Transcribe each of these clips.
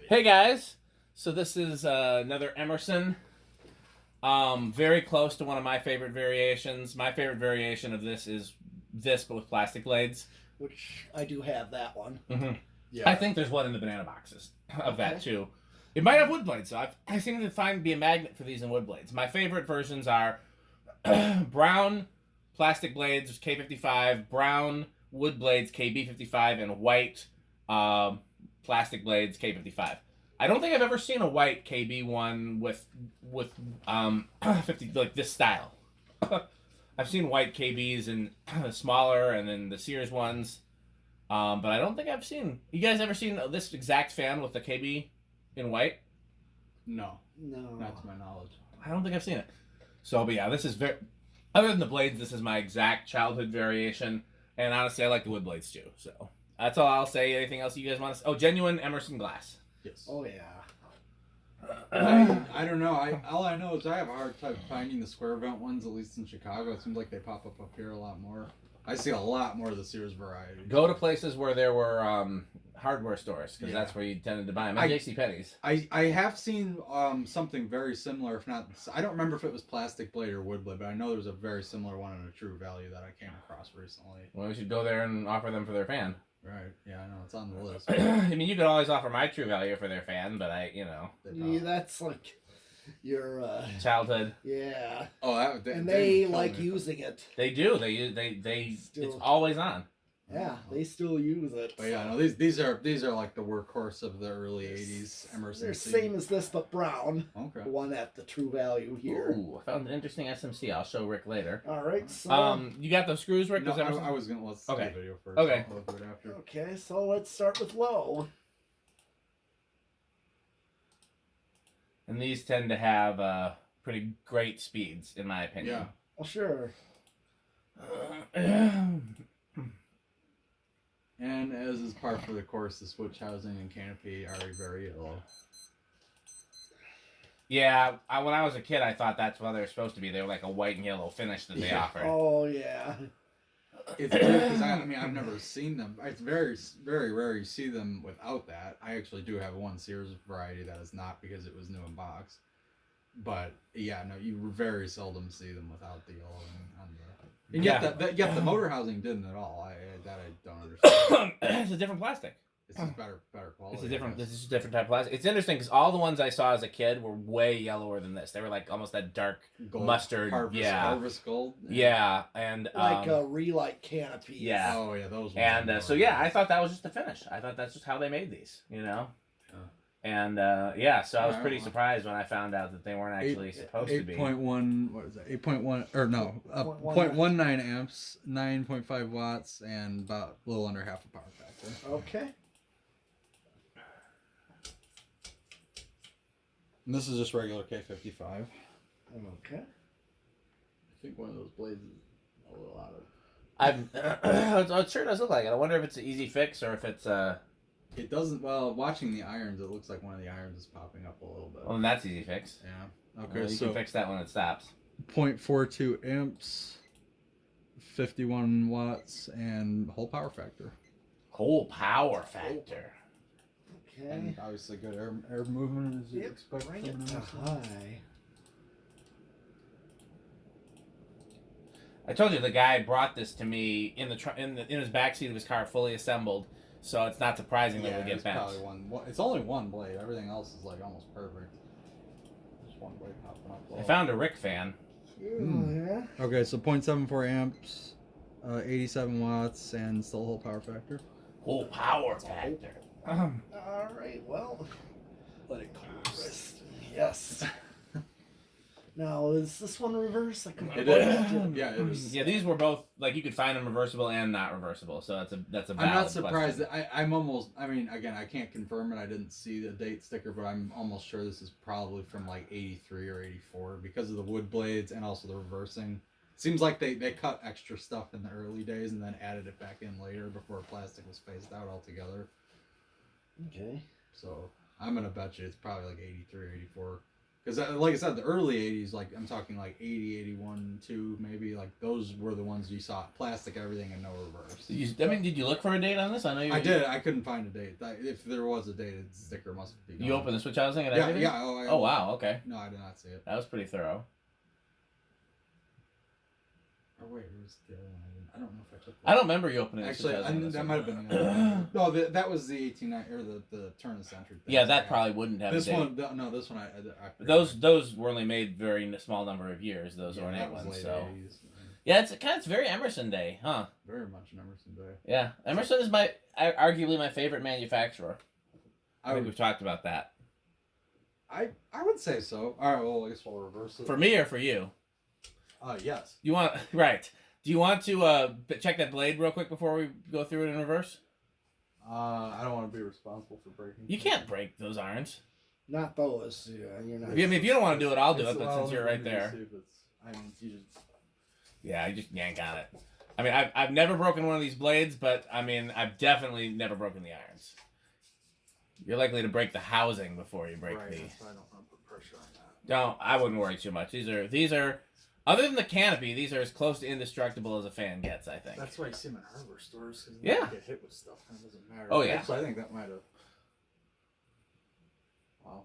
Hey guys, so this is another Emerson. Very close to one of my favorite variations. My favorite variation of this is this, but with plastic blades. Which I do have that one. Mm-hmm. Yeah. I think there's one in the banana boxes of that too. It might have wood blades, so I seem to be a magnet for these in wood blades. My favorite versions are brown plastic blades, K55, brown wood blades, KB55, and white plastic blades, K55. I don't think I've ever seen a white KB one with 50 like this style. I've seen white KBs in smaller and then the Sears ones, but I don't think I've seen. You guys ever seen this exact fan with the KB in white? No, No. not to my knowledge. I don't think I've seen it. So, but yeah, this is very. Other than the blades, this is my exact childhood variation, and honestly, I like the wood blades too. So that's all I'll say. Anything else you guys want to say? Oh, genuine Emerson glass. Yes. Oh yeah. I don't know. All I know is I have a hard time finding the square vent ones, at least in Chicago. It seems like they pop up here a lot more. I see a lot more of the Sears variety. Go to places where there were hardware stores, because Yeah. that's where you tended to buy them. And JCPenney's. I have seen something very similar, if not, I don't remember if it was plastic blade or wood blade, but I know there was a very similar one in a True Value that I came across recently. Well, we should go there and offer them for their fan. Right. Yeah, I know. It's on the list. I mean, you could always offer my True Value for their fan, but Yeah, that's like your childhood. yeah. Oh, And they like using it. They do. They Still. it's always on. Yeah, they still use it. But yeah, no, these are like the workhorse of the early '80s Emerson. They're same as this, but brown. Okay. The one at the True Value here. Ooh, I found an interesting SMC. I'll show Rick later. All right. So. You got those screws, Rick? No, Those I was gonna let's Okay. do the video first. Okay. I'll do it after. Okay, so let's start with low. And these tend to have pretty great speeds, in my opinion. Yeah. Well, sure. And as is par for the course, the switch housing and canopy are very yellow. Yeah, when I was a kid, I thought that's what they were supposed to be. They were like a white and yellow finish that they offered. Oh yeah. It's weird because I've never seen them. It's very, very rare you see them without that. I actually do have one Sears variety that is not because it was new in box. But yeah, no, you very seldom see them without the yellow on the. And yet the motor housing didn't at all. I don't understand. It's a different plastic. It's just better quality. This is a different type of plastic. It's interesting because all the ones I saw as a kid were way yellower than this. They were like almost that dark Gold, mustard. harvest gold. Yeah, and Like a relight canopy. yeah. Oh yeah, those. And so yeah, I thought that was just the finish. I thought that's just how they made these, you know. And yeah, so I was pretty surprised when I found out that they weren't actually supposed to be. 8.1, what is that? 8.1, or no, 0.19 amps, 9.5 watts, and about a little under half a power factor. Okay. And this is just regular K55. Okay. I think one of those blades is a little out of. It sure does look like it. I wonder if it's an easy fix or if it's It doesn't. Well, watching the irons, it looks like one of the irons is popping up a little bit. Well, then that's easy fix. Yeah. Okay, Well, you so can fix that when it stops. 0.42 amps, 51 watts, and whole power factor. Whole power factor. Okay. And obviously good air movement as you expect. Bring from it an to Emerson. high. I told you the guy brought this to me in his backseat of his car, fully assembled. So it's not surprising that it would get it's bent. probably one. It's only one blade. Everything else is like almost perfect. Just one blade popping up. I found a Rick fan. Yeah. Okay, so 0.74 amps, 87 watts, and still whole power factor. Whole power factor. All right. Well, let it rest. Yes. Now, is this one reverse? It is. Yeah, it is. Yeah, these were both like you could find them reversible and not reversible. So that's a valid I'm not surprised. question. I'm almost. I mean, again, I can't confirm it. I didn't see the date sticker, but I'm almost sure this is probably from like '83 or '84 because of the wood blades and also the reversing. Seems like they cut extra stuff in the early days and then added it back in later before plastic was phased out altogether. Okay. So I'm gonna bet you it's probably like '83 or '84. Because, like I said, the early 80s, like, I'm talking like 80, 81, 2, maybe, like, those were the ones you saw. Plastic, everything, and no reverse. Did you look for a date on this? I know you. I did. I couldn't find a date. If there was a dated sticker, must be gone. You opened the switch housing and yeah, everything? Yeah. Oh, wow. Okay. No, I did not see it. That was pretty thorough. Oh, wait, it was the other one. I don't know if I took that. I don't remember you opening Actually, the switch housing. that might have been the other one. No, that was the 1890 or the turn of the century thing. Yeah, that probably wouldn't have this a date. one. No, this one I Those were only made very small number of years. Those ornate ones. late So 80s. yeah, it's very Emerson Day, huh? Very much an Emerson Day. Yeah, Emerson is arguably my favorite manufacturer. I think we've talked about that. I would say so. All right, well, I guess we'll reverse it. For me or for you? Yes. You want right? Do you want to check that blade real quick before we go through it in reverse? I don't want to be responsible for breaking. You can't break those irons. Not those. Yeah, you're not. If you don't want to do it, I'll do it. But since you're right there, yeah, you just yank on it. I mean, I've never broken one of these blades, but I mean, I've definitely never broken the irons. You're likely to break the housing before you break the. That's why I don't want to put pressure on that. No, I wouldn't worry too much. These are. Other than the canopy, these are as close to indestructible as a fan gets, I think. That's why you see them in hardware stores. Cause yeah. Get hit with stuff. It doesn't matter. Oh, yeah. Actually, I think that might have. Wow.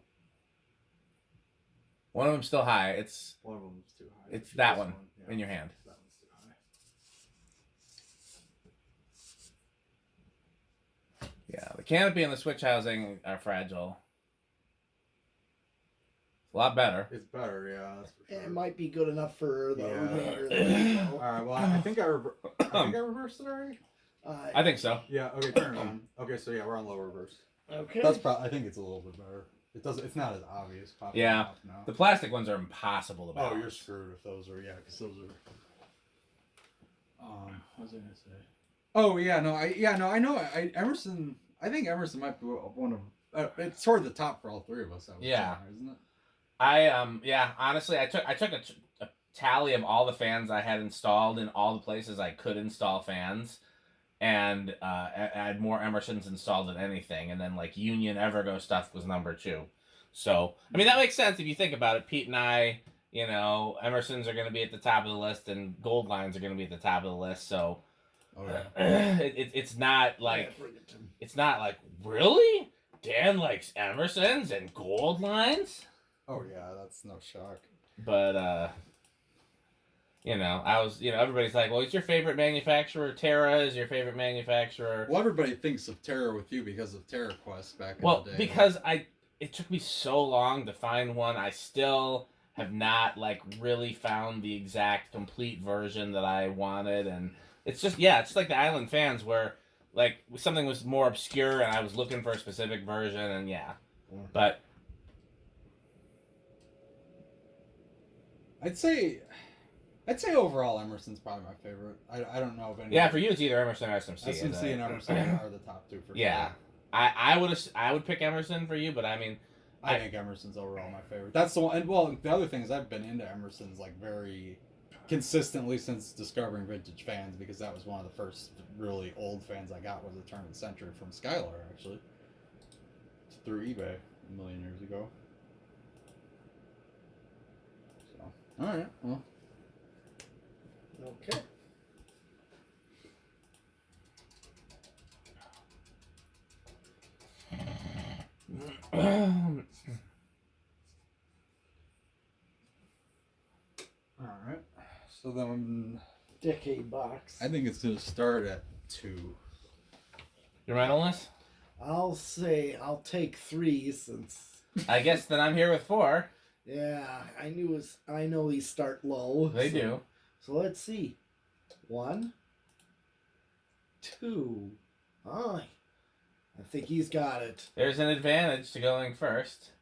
One of them's still high. One of them's too high. It's that one in your hand. That one's too high. Yeah, the canopy and the switch housing are fragile. A lot better. It's better, yeah. That's for sure. It might be good enough for the remainder of the All video. right. Well, I think I reversed it already. I think so. Yeah. Okay. Turn it on. Okay. So yeah, we're on low reverse. Okay. That's probably. I think it's a little bit better. It doesn't. It's not as obvious. Yeah. Now. The plastic ones are impossible to balance. Oh, you're screwed if those are. Yeah, because those are. What was I gonna say? Oh yeah. No. I know. Emerson. I think Emerson might be one of. It's toward the top for all three of us. I would say, isn't it? Honestly, I took a tally of all the fans I had installed in all the places I could install fans, and I had more Emersons installed than anything, and then like Union Evergo stuff was number 2. So I mean that makes sense if you think about it. Pete and I, Emersons are going to be at the top of the list, and Gold Lines are going to be at the top of the list. So it's not like really Dan likes Emersons and Gold Lines. Oh yeah, that's no shock. But everybody's like, well, it's your favorite manufacturer. Terra is your favorite manufacturer. Well, everybody thinks of Terra with you because of Terra Quest back in the day. Well, because it took me so long to find one. I still have not like really found the exact complete version that I wanted, and it's just it's like the Island Fans where like something was more obscure and I was looking for a specific version, and but. I'd say overall Emerson's probably my favorite. I don't know if any. Yeah, for you it's either Emerson or SMC. SMC and Emerson are the top 2 for sure. Yeah, I would pick Emerson for you, but I mean, I think Emerson's overall my favorite. That's the one. And well, the other thing is I've been into Emerson's like very consistently since discovering vintage fans, because that was one of the first really old fans I got was a turn of the century from Skylar actually through eBay a million years ago. All right. Well. Okay. All right. So then Decade box. I think it's going to start at 2. You're right on this? I'll say I'll take 3 since. I guess then I'm here with 4. Yeah, I know these start low. They do. So let's see. 1, 2. I think he's got it. There's an advantage to going first.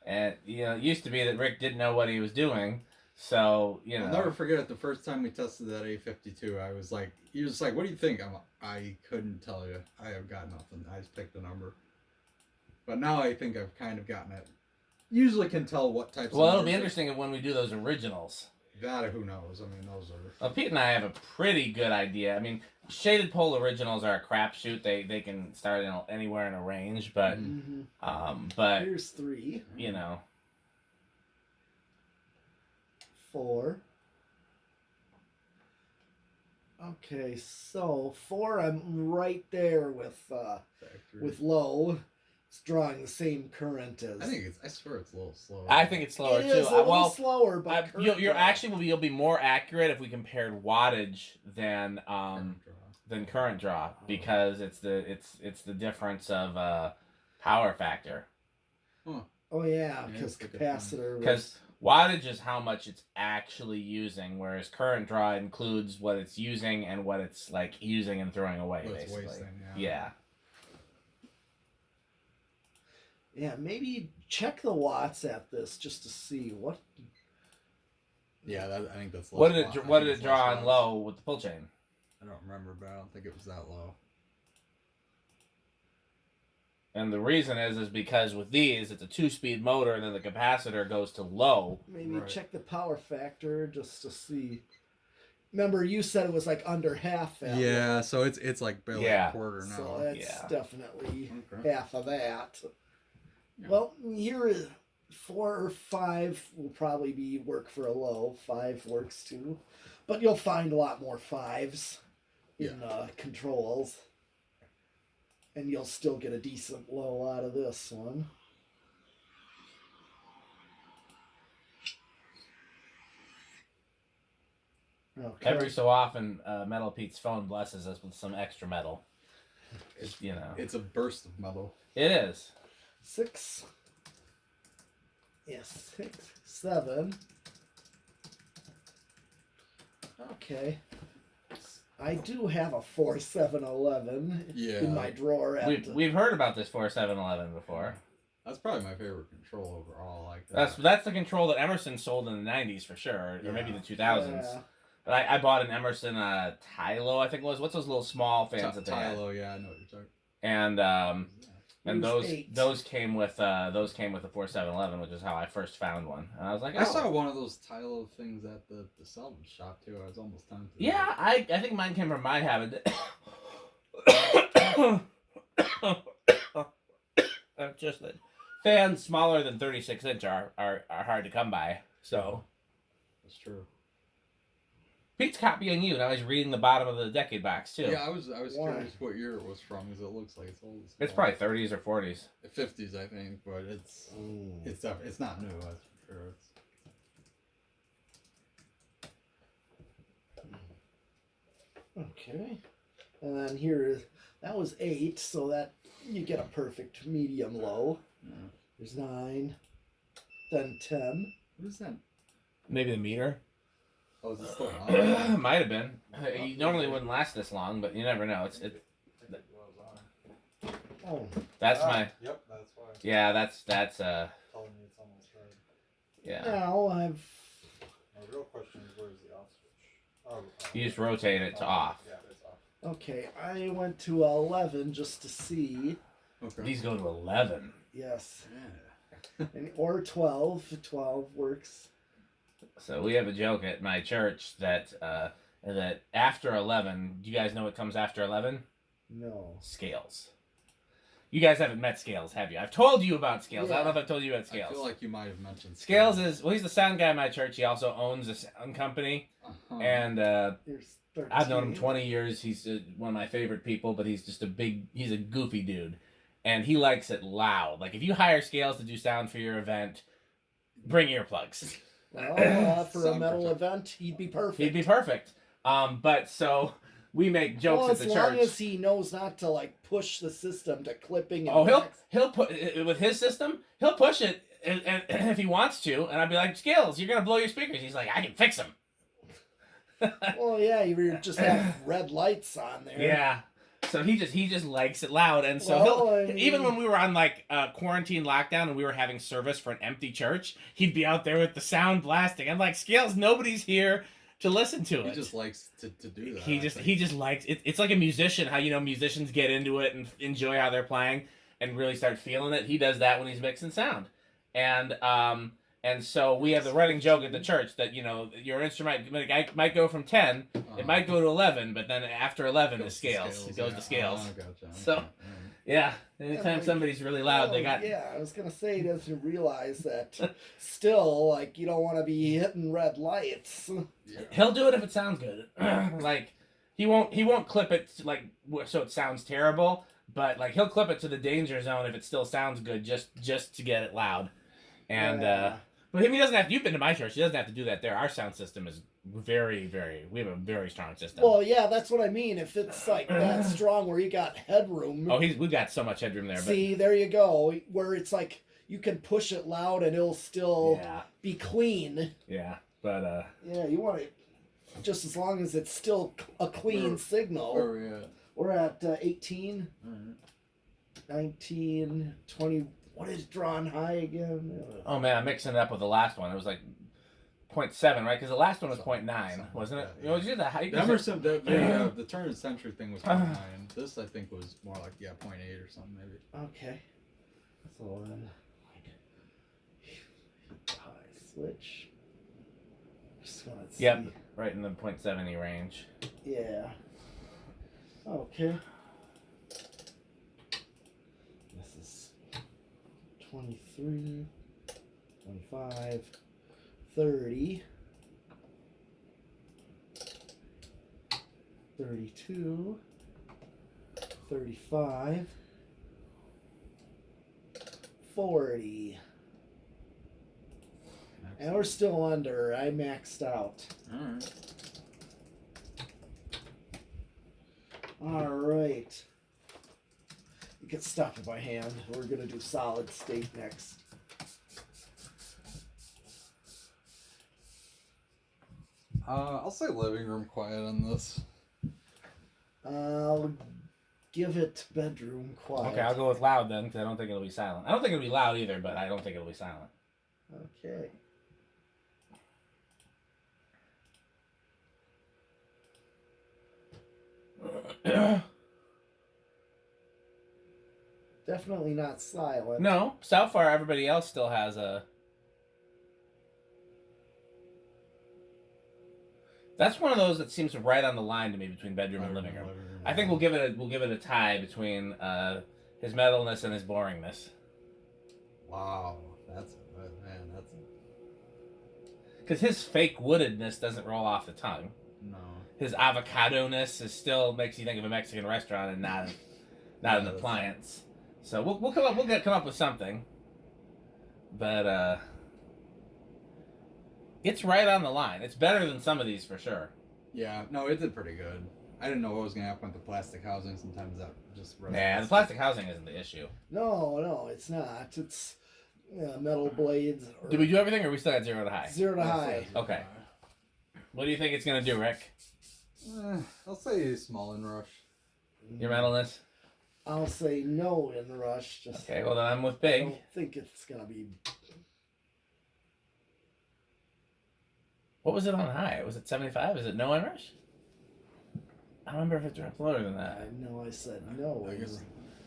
And, it used to be that Rick didn't know what he was doing. So, I'll never forget it. The first time we tested that A52, I was like, he was like, what do you think? I couldn't tell you. I have got nothing. I just picked a number. But now I think I've kind of gotten it. Usually can tell what types Well, it'll be interesting when we do those originals. That, who knows? I mean, those are... Well, Pete and I have a pretty good idea. I mean, shaded pole originals are a crapshoot. They can start anywhere in a range, but... Here's 3. 4. Okay, so 4, I'm right there with low. It's drawing the same current as. I swear it's a little slower. I think it's slower It too. is a little slower, but you'll be more accurate if we compared wattage than current draw because it's the difference of power factor. Huh. Oh yeah, because capacitor. Because wattage is how much it's actually using, whereas current draw includes what it's using and what it's like using and throwing away, basically. Wasting, yeah. Yeah, maybe check the watts at this just to see what. Yeah, I think that's. What did it draw on low with the pull chain? I don't remember, but I don't think it was that low. And the reason is because with these, it's a 2-speed motor, and then the capacitor goes to low. Maybe check the power factor just to see. Remember, you said it was like under half that. Yeah, so it's like barely a quarter now. So that's definitely Okay. half of that. Yeah. Well, here is 4 or 5 will probably work for a low. 5 works too, but you'll find a lot more 5s in controls. And you'll still get a decent low out of this one. Okay. Every so often, Metal Pete's phone blesses us with some extra metal. It's a burst of metal. It is. 6. Yes, 6, 7. Okay. I do have a 4711 in my drawer. We've heard about this 4711 before. That's probably my favorite control overall. Like that. That's the control that Emerson sold in the 90s for sure, or maybe the 2000s. Yeah. But I bought an Emerson Tylo, I think it was. What's those little small fans that they had? Tylo, yeah, I know what you're talking. And those came with the 4711, which is how I first found one. And I was like, I saw one of those Tylo things at the salvage shop too. I was almost tempted. Yeah, I think mine came from my habit. Just that fans smaller than 36 inch are hard to come by. So that's true. Pete's copying you. Now he's reading the bottom of the decade box too. Yeah, I was curious what year it was from because it looks like it's old. It's probably 30s or 40s. 50s, I think, but it's not new. That's for sure. Okay, and then that was 8, so that you get a perfect medium low. Yeah. There's 9, then 10. What is that? Maybe the meter. Oh, is it still on? Might have been. You normally wouldn't last this long, but you never know. Oh, that's my. Yep, that's why. Yeah, that's. Telling me it's almost right. Yeah. Now My real question is where's the off switch? You just rotate it to off. Yeah, it's off. Okay, I went to 11 just to see. Okay. These go to 11. Yes. Yeah. Or 12. 12 works. So we have a joke at my church that after 11, do you guys know what comes after 11? No. Scales. You guys haven't met Scales, have you? I've told you about Scales. Yeah. I don't know if I've told you about Scales. I feel like you might have mentioned Scales he's the sound guy at my church. He also owns a sound company. Uh-huh. And There's 13. I've known him 20 years. He's one of my favorite people, but he's just he's a goofy dude. And he likes it loud. Like, if you hire Scales to do sound for your event, bring earplugs. Well, for a metal event, he'd be perfect. He'd be perfect. But so we make jokes at the church. As long as he knows not to like push the system to clipping. And he'll put with his system. He'll push it, and if he wants to. And I'd be like, Scales, you're gonna blow your speakers. He's like, I can fix them. Well, yeah, you just have red lights on there. Yeah. So he just likes it loud, and so even when we were on like quarantine lockdown and we were having service for an empty church, he'd be out there with the sound blasting. I'm like, Scales, nobody's here to listen to it. He just likes to do that. He just likes it. It's like a musician, how musicians get into it and enjoy how they're playing and really start feeling it. He does that when he's mixing sound, and so we have the running joke at the church that your instrument might go from 10, it might go to 11, but then after 11 is scales. It goes to scales. Oh, gotcha. So, Yeah. Anytime like, somebody's really loud, they Oh, got. Yeah, I was gonna say, he doesn't realize that still, like, you don't want to be hitting red lights. Yeah. He'll do it if it sounds good. Like he won't clip it like so it sounds terrible, but like he'll clip it to the danger zone if it still sounds good, just to get it loud. And Yeah. but he doesn't have to. You've been to my church. He doesn't have to do that there. Our sound system is very, very. We have a very strong system. Well, yeah, that's what I mean. If it's like that strong where you got headroom. Oh, we've got so much headroom there. See, there you go. Where it's like you can push it loud and it'll But still yeah, be clean. yeah. But Yeah, you want it just as long as it's still a clean signal. Where are we at? We're at 18, Alright. 19, 20. What is drawn high again? oh man, I'm mixing it up with the last one. It was like 0.7, right? Because the last one was 0.9, wasn't it? Yeah. You know, you that high. The Emerson, the turn of the century thing was 0.9. This, I think, was more like 0.8 or something maybe. Okay. So then, high switch. Just want to see. Yep. Right in the 0.70 range. Yeah. Okay. This is 23, 25, 30, 32, 35, 40. And we're still under. I maxed out. Alright. All right. You get stopped by hand. We're gonna do solid state next. I'll say living room quiet on this. I'll give it bedroom quiet. Okay, I'll go with loud then, because I don't think it'll be silent. I don't think it'll be loud either, but I don't think it'll be silent. Okay. Definitely not silent. No, so far everybody else still has a. That's one of those that seems right on the line to me between bedroom and living room. I think we'll give it a tie between his metalness and his boringness. Wow, that's man, that's Because his fake woodedness doesn't roll off the tongue. no. His avocado-ness is still makes you think of a Mexican restaurant and not an appliance. So we'll come up with something. But it's right on the line. It's better than some of these for sure. Yeah, no, it did pretty good. I didn't know what was gonna happen with the plastic housing. Sometimes that just Yeah, the plastic housing isn't the issue. No, it's not. It's metal blades. Or Did we do everything, or we still at 0 to high? 0 to high. Okay. What do you think it's gonna do, Rick? I'll say small inrush. Your metalness? I'll say no in the rush. Just Okay, well then I'm with I big. don't think it's gonna be. What was it on high? Was it 75? Is it no inrush? I don't remember if it dropped lower than that. I know I said no. I guess.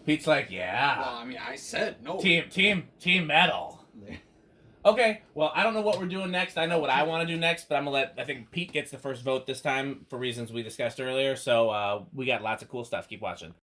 Pete's like, yeah. Well, I mean, I said no. Team metal. Okay, well, I don't know what we're doing next. I know what I want to do next, but I think Pete gets the first vote this time for reasons we discussed earlier. So we got lots of cool stuff. Keep watching.